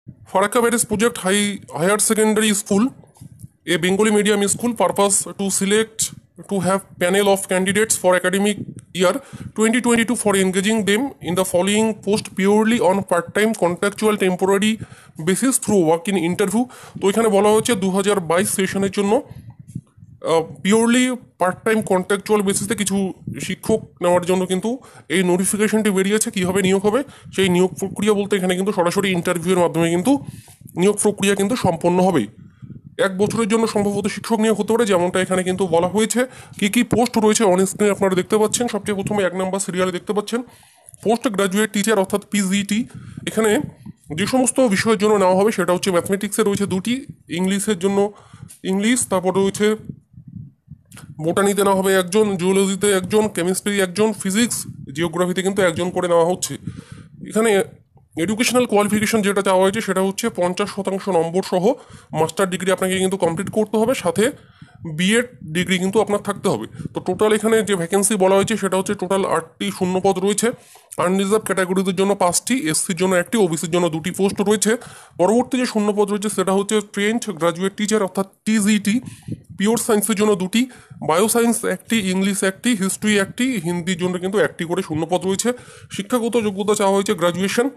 Farakka Beres project higher secondary school, a Bengali medium school, purpose to select to have panel of candidates for academic year 2022 for engaging them in the following post purely on part-time contractual temporary basis through walk-in interview। তো এখানে বলা হচ্ছে 2022 সেশনের জন্য purely part time contractual বেসিসে কিছু শিক্ষক নেওয়ার জন্য কিন্তু এই নোটিফিকেশনটি বেরিয়েছে। কীভাবে নিয়োগ হবে সেই নিয়োগ প্রক্রিয়া বলতে এখানে কিন্তু সরাসরি ইন্টারভিউয়ের মাধ্যমে কিন্তু নিয়োগ প্রক্রিয়া কিন্তু সম্পন্ন হবে। 1 বছরের জন্য সম্ভবত শিক্ষক নিয়োগ হতে পারে, যেমনটা এখানে কিন্তু বলা হয়েছে। কি কি পোস্ট রয়েছে অন স্ক্রিনে আপনারা দেখতে পাচ্ছেন। সবচেয়ে প্রথমে 1 নম্বর সিরিয়ালে দেখতে পাচ্ছেন পোস্ট গ্রাজুয়েট টিচার অর্থাৎ পিজিটি। এখানে যে সমস্ত বিষয়ের জন্য নেওয়া হবে সেটা হচ্ছে ম্যাথমেটিক্সে রয়েছে 2টি, ইংলিশের জন্য ইংলিশ, তারপর রয়েছে বোটানিতে নেওয়া হবে 1জন, জুওলজিতে 1জন, কেমিস্ট্রি 1জন, ফিজিক্স জিওগ্রাফিতে কিন্তু 1জন করে নেওয়া হচ্ছে। এখানে এডুকেশনাল কোয়ালিফিকেশন যেটা চাওয়া হয়েছে সেটা হচ্ছে 50% নম্বর সহ মাস্টার ডিগ্রি আপনাকে কিন্তু কমপ্লিট করতে হবে, সাথে বিএড ডিগ্রি কিন্তু আপনার থাকতে হবে। তো টোটাল এখানে যে ভ্যাকেন্সি বলা হয়েছে সেটা হচ্ছে টোটাল 8টি শূন্যপদ রয়েছে। আনরিজার্ভ ক্যাটাগরিদের জন্য 5টি, এসসির জন্য 1টি, ওবিসির জন্য 2টি পোস্ট রয়েছে। পরবর্তী যে শূন্যপদ রয়েছে সেটা হচ্ছে ট্রেন্ড গ্রাজুয়েট টিচার অর্থাৎ টিজিটি, পিওর সায়েন্সের জন্য 2টি, বায়োসায়েন্স 1টি, ইংলিশ 1টি, হিস্ট্রি 1টি, হিন্দির জন্য কিন্তু 1টি করে শূন্যপদ রয়েছে। শিক্ষাগত যোগ্যতা চাওয়া হয়েছে গ্রাজুয়েশন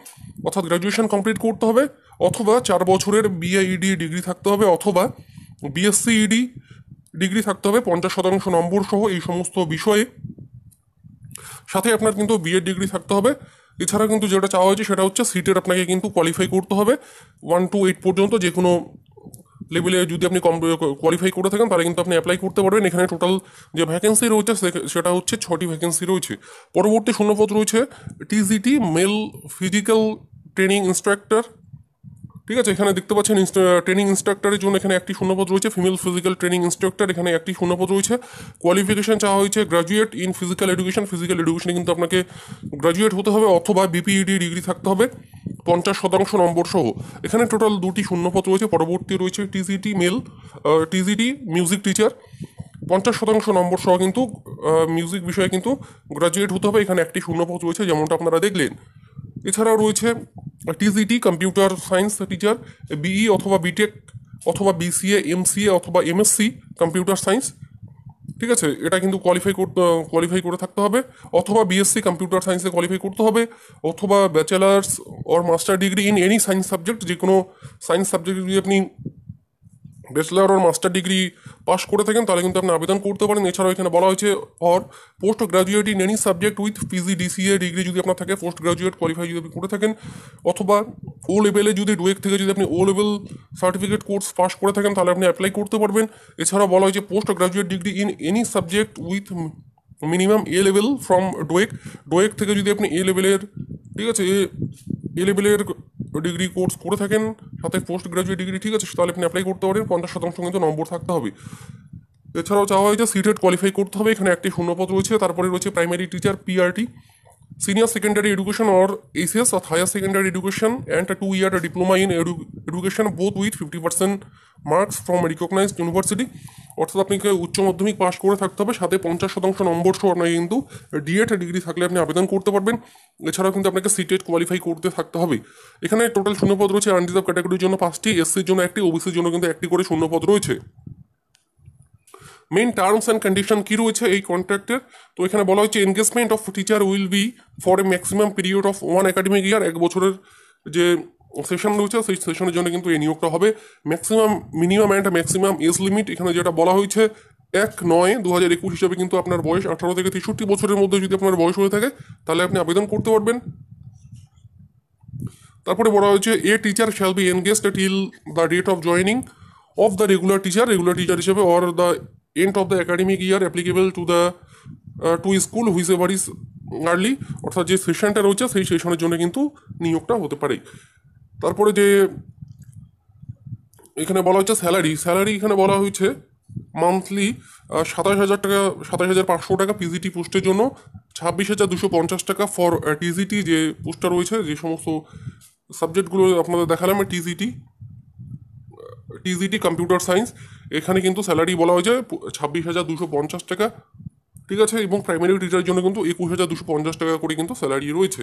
অর্থাৎ গ্রাজুয়েশন কমপ্লিট করতে হবে, অথবা 4 বছরের বিএইডি ডিগ্রি থাকতে হবে, অথবা বিএসসিইডি ডিগ্রি থাকতে হবে 50% নম্বর সহ এই সমস্ত বিষয়ে, সাথে আপনার কিন্তু বিএড ডিগ্রি থাকতে হবে। এছাড়া কিন্তু যেটা চাওয়া হয়েছে সেটা হচ্ছে সিটের আপনাকে কিন্তু কোয়ালিফাই করতে হবে 1 to 8 পর্যন্ত। যে কোনো লেভেলে যদি আপনি কোয়ালিফাই করে থাকেন তাহলে কিন্তু আপনি অ্যাপ্লাই করতে পারবেন। এখানে টোটাল যে ভ্যাকেন্সি রয়েছে সেটা হচ্ছে 6টি ভ্যাকেন্সি রয়েছে। পরবর্তী শূন্যপদ রয়েছে TGT male physical training instructor. ঠিক আছে, এখানে দেখতে পাচ্ছেন ট্রেনিং ইনস্ট্রাক্টরের জন্য এখানে 1টি শূন্যপদ রয়েছে। ফিমেল ফিজিক্যাল ট্রেনিং ইনস্ট্রাক্টর এখানে 1টি শূন্যপদ রয়েছে। কোয়ালিফিকেশন চাওয়া হয়েছে graduate in physical education, physical এডুকেশনে কিন্তু আপনাকে গ্রাজুয়েট হতে হবে, অথবা বিপিইডি ডিগ্রি থাকতে হবে 50% নম্বর সহ। এখানে টোটাল 2টি শূন্যপদ রয়েছে। পরবর্তী রয়েছে TGT male, TGT music teacher 50% নম্বর সহ কিন্তু মিউজিক বিষয়ে কিন্তু গ্রাজুয়েট হতে হবে। এখানে 1টি শূন্যপদ রয়েছে যেমনটা আপনারা দেখলেন। এছাড়াও রয়েছে TGT computer science teacher, BE অথবা বিটেক অথবা বিসিএ, এমসিএ অথবা এমএসসি কম্পিউটার সায়েন্স। ঠিক আছে, এটা কিন্তু কোয়ালিফাই করে থাকতে হবে, অথবা বিএসসি কম্পিউটার সায়েন্সে কোয়ালিফাই করতে হবে, অথবা bachelor's or master degree in any science subject. যে কোনো সায়েন্স সাবজেক্ট যদি আপনি bachelor or master degree pass করে থাকেন তাহলে কিন্তু আপনি আবেদন করতে পারেন। এছাড়াও এখানে বলা হয়েছে or post graduate in any subject with PGDCA degree যদি আপনার থাকে, পোস্ট গ্রাজুয়েট কোয়ালিফাই যদি আপনি করে থাকেন, অথবা ও লেভেলে যদি ডুয়েক থেকে যদি আপনি ও লেভেল সার্টিফিকেট কোর্স পাস করে থাকেন তাহলে আপনি অ্যাপ্লাই করতে পারবেন। এছাড়াও বলা হয়েছে post graduate degree in any subject with minimum A level from ডোয়েক থেকে যদি আপনি এ লেভেলের, ঠিক আছে, এ লেভেলের ডিগ্রি কোর্স করে থাকেন সাথে পোস্ট গ্রাজুয়েট ডিগ্রি, ঠিক আছে, তাহলে আপনি অ্যাপ্লাই করতে পারেন। 50% কিন্তু নম্বর থাকতে হবে। এছাড়াও চাওয়া হয়েছে সিটেড কোয়ালিফাই করতে হবে। এখানে 1টি শূন্যপদ রয়েছে। তারপরে রয়েছে primary teacher PRT, senior secondary education or HS or higher secondary education and 2 year diploma in education both with 50% marks from recognised university. অর্থাৎ আপনাকে উচ্চ মাধ্যমিক পাস করে থাকতে হবে, সাথে 50% নম্বর সহ আপনাকে কিন্তু ডিএড ডিগ্রি থাকলে আপনি আবেদন করতে পারবেন। এছাড়াও কিন্তু আপনাকে সিটেড কোয়ালিফাই করতে থাকতে হবে। এখানে টোটাল শূন্যপদ রয়েছে আনরিজার্ভ ক্যাটাগরির জন্য 5টি, এসসির জন্য 1টি, ওবিসির জন্য কিন্তু 1টি করে শূন্যপদ রয়েছে। মেইন টার্মস অ্যান্ড কন্ডিশন কী রয়েছে এই কন্ট্রাক্টের? তো এখানে বলা হচ্ছে engagement of teacher will be for a maximum period of 1 academic ইয়ার। 1 বছরের যে সেশন রয়েছে সেই সেশনের জন্য কিন্তু এই নিয়োগটা হবে। Maximum, minimum and maximum age limit এখানে যেটা বলা হয়েছে 1/9/2021 হিসাবে কিন্তু আপনার বয়স 18 থেকে 63 বছরের মধ্যে যদি আপনার বয়স হয়ে থাকে তাহলে আপনি আবেদন করতে পারবেন। তারপরে বলা হয়েছে a teacher shall be engaged till the date of joining of the regular teacher হিসেবে or the end of the academic year applicable to the to school whichever is early. অর্থাৎ যে সেশনটা রয়েছে সেই সেশনের জন্য কিন্তু নিয়োগটা হতে পারে। তারপরে যে এখানে বলা হচ্ছে স্যালারি এখানে বলা হয়েছে মান্থলি 27,000 টাকা, 27,500 টাকা পিজিটি পোস্টের জন্য, 26,250 টাকা ফর টিজিটি যে পোস্টটা রয়েছে, যে সমস্ত সাবজেক্টগুলো আপনাদের দেখালাম টিজিটি কম্পিউটার সায়েন্স, এখানে কিন্তু স্যালারি বলা হয়েছে 26,250 টাকা, ঠিক আছে, এবং প্রাইমারি টিচারের জন্য কিন্তু 21,250 টাকা করে কিন্তু স্যালারি রয়েছে।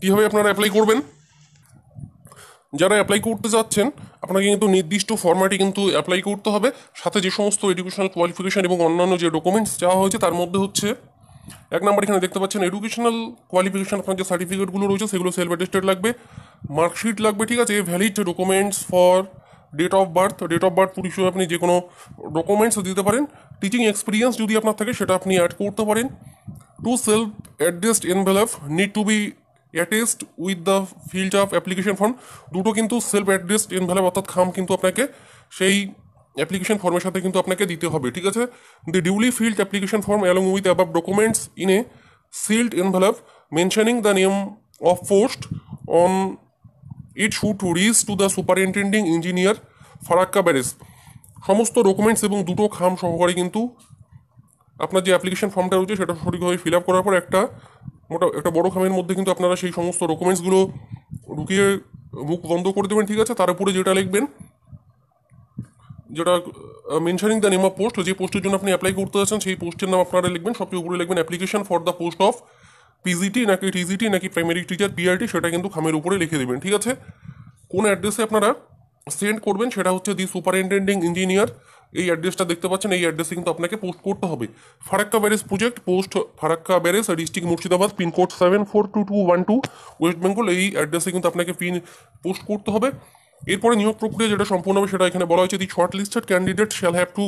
কীভাবে আপনারা অ্যাপ্লাই করবেন? যারা অ্যাপ্লাই করতে যাচ্ছেন আপনাকে কিন্তু নির্দিষ্ট ফরম্যাটে কিন্তু অ্যাপ্লাই করতে হবে, সাথে যে সমস্ত এডুকেশনাল কোয়ালিফিকেশন এবং অন্যান্য যে ডকুমেন্টস চাওয়া হয়েছে তার মধ্যে হচ্ছে এক নম্বর এখানে দেখতে পাচ্ছেন এডুকেশনাল কোয়ালিফিকেশন, আপনার যে সার্টিফিকেটগুলো রয়েছে সেগুলো সেলফ অ্যাটেস্টেড লাগবে, মার্কশিট লাগবে, ঠিক আছে, valid documents for date of birth proof হিসেবে আপনি যে কোনো ডকুমেন্টস দিতে পারেন, টিচিং এক্সপিরিয়েন্স যদি আপনার থাকে সেটা আপনি অ্যাড করতে পারেন, two self addressed envelope need to be attest with the field of application form, দুটো কিন্তু সেলফ অ্যাড্রেসড এনভেলপ অর্থাৎ খাম কিন্তু আপনাকে সেই অ্যাপ্লিকেশন ফর্মের সাথে কিন্তু আপনাকে দিতে হবে, ঠিক আছে। The duly filled application form along with above documents in a sealed envelope mentioning the name of post on it should reach to the superintending engineer Farakka barrage, সমস্ত ডকুমেন্টস এবং দুটো খাম সহকারে কিন্তু আপনার যে অ্যাপ্লিকেশন ফর্মটা রয়েছে সেটা সঠিকভাবে ফিল আপ করার পর একটা বড় খামের মধ্যে কিন্তু আপনারা সেই সমস্ত ডকুমেন্টসগুলো ঢুকিয়ে মুখ বন্ধ করে দেবেন, ঠিক আছে। তার উপরে যেটা লিখবেন, যেটা mentioning the name of post, যে পোস্টের জন্য আপনি অ্যাপ্লাই করতে যাচ্ছেন সেই পোস্টের নাম আপনারা লিখবেন, সবচেয়ে উপরে লিখবেন application for the post of PGT নাকি টিজিটি নাকি প্রাইমারি টিচার পিআরটি, সেটা কিন্তু খামের উপরে লিখে দেবেন, ঠিক আছে। কোন অ্যাড্রেসে আপনারা সেন্ড করবেন সেটা হচ্ছে দি সুপারিনটেন্ডিং ইঞ্জিনিয়ার, এই অ্যাড্রেসটা দেখতে পাচ্ছেন, এই অ্যাড্রেসে কিন্তু আপনাকে পোস্ট করতে হবে। Farakka barrage project, post Farakka barrage, district Murshidabad, pincode 742212, West Bengal, এই অ্যাড্রেসে কিন্তু আপনাকে পোস্ট করতে হবে। এরপরে নিয়োগ প্রক্রিয়া যেটা সম্পূর্ণ হবে সেটা এখানে বলা হয়েছে, the short listed candidate shall have to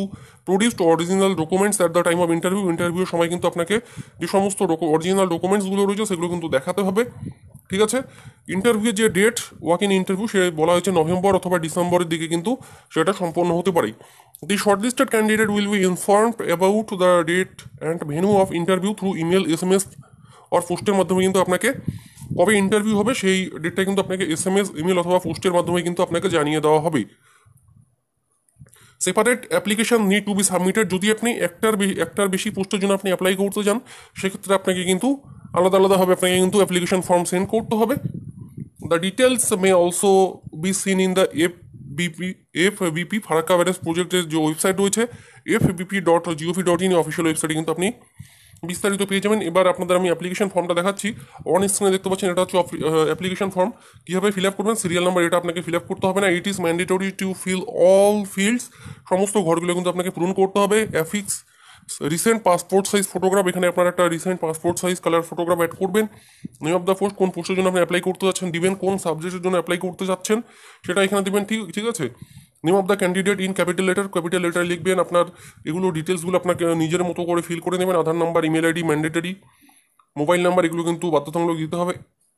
produced original documents at the time of ইন্টারভিউর সময় কিন্তু আপনাকে যে সমস্ত অরিজিনাল ডকুমেন্টসগুলো রয়েছে সেগুলো কিন্তু দেখাতে হবে, ঠিক আছে। ইন্টারভিউ যে ডেট, ওয়াক ইন ইন্টারভিউ, সে বলা হয়েছে নভেম্বর অথবা ডিসেম্বরের দিকে কিন্তু সেটা সম্পন্ন হতে পারে। The shortlisted candidate will be informed about the date and venue of interview through email, SMS আর পোস্টের মাধ্যমে কিন্তু আপনাকে কবে ইন্টারভিউ হবে সেই ডেটটা কিন্তু আপনাকে SMS, ইমেল অথবা পোস্টের মাধ্যমে কিন্তু আপনাকে জানিয়ে দেওয়া হবে। Separate application need to be submitted, যদি আপনি একটার বেশি পোস্টের জন্য আপনি অ্যাপ্লাই করতে চান সেক্ষেত্রে আপনাকে কিন্তু আলাদাভাবে আপনাকে কিন্তু অ্যাপ্লিকেশন ফর্ম সেন্ড করতে হবে। The details may also be seen in the FBP Farakka barrage প্রজেক্টের যে ওয়েবসাইট রয়েছে fbp.gov.in অফিসিয়াল ওয়েবসাইটে কিন্তু আপনি বিস্তারিত পেয়ে যাবেন। এবার আপনাদের আমি অ্যাপ্লিকেশন ফর্মটা দেখাচ্ছি, অন স্ক্রিনে দেখতে পাচ্ছেন, এটা হচ্ছে অ্যাপ্লিকেশন ফর্ম। কীভাবে ফিল আপ করবেন, সিরিয়াল নাম্বার এটা আপনাকে ফিল আপ করতে হবে না, it is mandatory to fill all fields, সমস্ত ঘরগুলো কিন্তু আপনাকে পূরণ করতে হবে। Affix recent passport size photograph, এখানে আপনার একটা recent passport size colour photograph add করবেন। নেম অফ দ্য পোস্ট, কোন পোস্টের জন্য আপনি অ্যাপ্লাই করতে যাচ্ছেন দিবেন, কোন সাবজেক্টের জন্য অ্যাপ্লাই করতে যাচ্ছেন সেটা এখানে দিবেন, ঠিক আছে। Name of the candidate in capital letter লিখবেন, আপনার এগুলো ডিটেলসগুলো আপনাকে নিজের মতো করে ফিল করে নেবেন। Aadhaar number, email ID mandatory, mobile number এগুলো কিন্তু বাধ্যতামূলক দিতে হবে।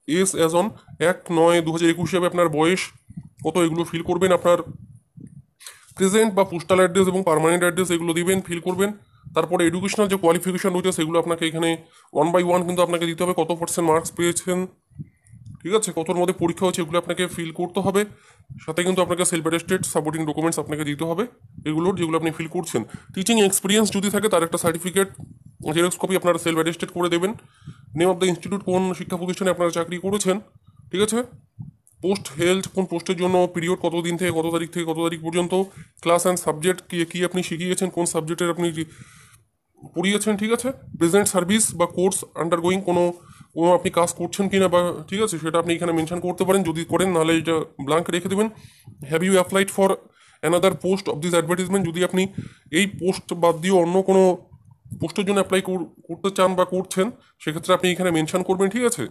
এস অ্যাজ অন 1/9/2021 হিসাবে আপনার বয়স কত এগুলো ফিল করবেন। আপনার প্রেজেন্ট বা পোস্টাল অ্যাড্রেস এবং পার্মানেন্ট অ্যাড্রেস এগুলো দিবেন, ফিল করবেন। তারপরে এডুকেশনাল যে কোয়ালিফিকেশন রয়েছে সেগুলো আপনাকে এখানে 1 by 1 কিন্তু আপনাকে দিতে হবে, কত % মার্কস পেয়েছেন, ঠিক আছে, কতর মধ্যে পরীক্ষা হচ্ছে এগুলো আপনাকে ফিল করতে হবে। সাথে কিন্তু আপনাকে সেলফ অ্যাটেস্টেড সাপোর্টিং ডকুমেন্টস আপনাকে দিতে হবে এগুলোর, যেগুলো আপনি ফিল করছেন। টিচিং এক্সপিরিয়েন্স যদি থাকে তার একটা সার্টিফিকেট জেরক্স কপি আপনারা সেলফ অ্যাটেস্টেড করে দেবেন। নেম অফ দ্য ইনস্টিটিউট, কোন শিক্ষা প্রতিষ্ঠানে আপনারা চাকরি করেছেন, ঠিক আছে। পোস্ট হেল্ড, কোন পোস্টের জন্য, পিরিয়ড কত দিন থেকে কত তারিখ পর্যন্ত, ক্লাস অ্যান্ড সাবজেক্ট কি আপনি শিখিয়েছেন, কোন সাবজেক্টের আপনি পড়িয়েছেন, ঠিক আছে। প্রেজেন্ট সার্ভিস বা কোর্স আন্ডারগোয়িং, কোনো আপনি কাজ করছেন কিনা বা, ঠিক আছে, সেটা আপনি এখানে মেনশন করতে পারেন, যদি করেন নাহলে এটা ব্ল্যাঙ্ক রেখে দেবেন। Have you applied for another post of this advertisement, যদি আপনি এই পোস্ট বাদ দিয়ে অন্য কোনো পোস্টের জন্য অ্যাপ্লাই করতে চান বা করছেন সেক্ষেত্রে আপনি এখানে মেনশন করবেন, ঠিক আছে।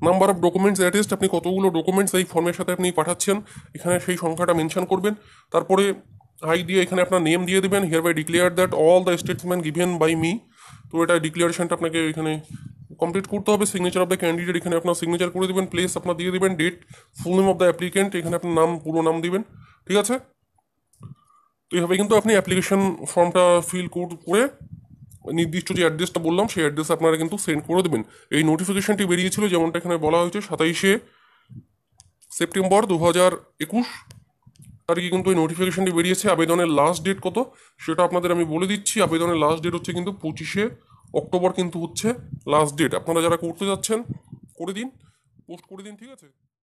নাম্বার অফ ডকুমেন্টস অ্যাটেস্ট, আপনি কতগুলো ডকুমেন্টস এই ফর্মের সাথে আপনি পাঠাচ্ছেন এখানে সেই সংখ্যাটা মেনশন করবেন। তারপরে দিয়ে এখানে আপনার নেম দিয়ে দেবেন, hereby declare that all the statement given by me, তো এটা ডিক্লারেশনটা আপনাকে এখানে কমপ্লিট করতে হবে। সিগনেচার অফ দ্য ক্যান্ডিডেট, এখানে আপনার সিগনেচার করে দেবেন। প্লেস আপনার দিয়ে দেবেন, date, full name of the applicant, এখানে আপনার নাম, পুরো নাম দিবেন, ঠিক আছে। তো এইভাবে কিন্তু আপনি অ্যাপ্লিকেশন ফর্মটা ফিল করে নির্দিষ্ট যে অ্যাড্রেসটা বললাম সেই অ্যাড্রেসে আপনারা কিন্তু সেন্ড করে দেবেন। এই নোটিফিকেশনটি বেরিয়েছিল যেমনটা এখানে বলা হয়েছে 27শে সেপ্টেম্বর 2021 তারিখে কিন্তু এই নোটিফিকেশনটি বেরিয়েছে। আবেদনের লাস্ট ডেট কত সেটা আপনাদের আমি বলে দিচ্ছি। আবেদনের লাস্ট ডেট হচ্ছে কিন্তু 25শে অক্টোবর কিন্তু হচ্ছে লাস্ট ডেট। আপনারা যারা করতে যাচ্ছেন করে দিন, পোস্ট করে দিন, ঠিক আছে।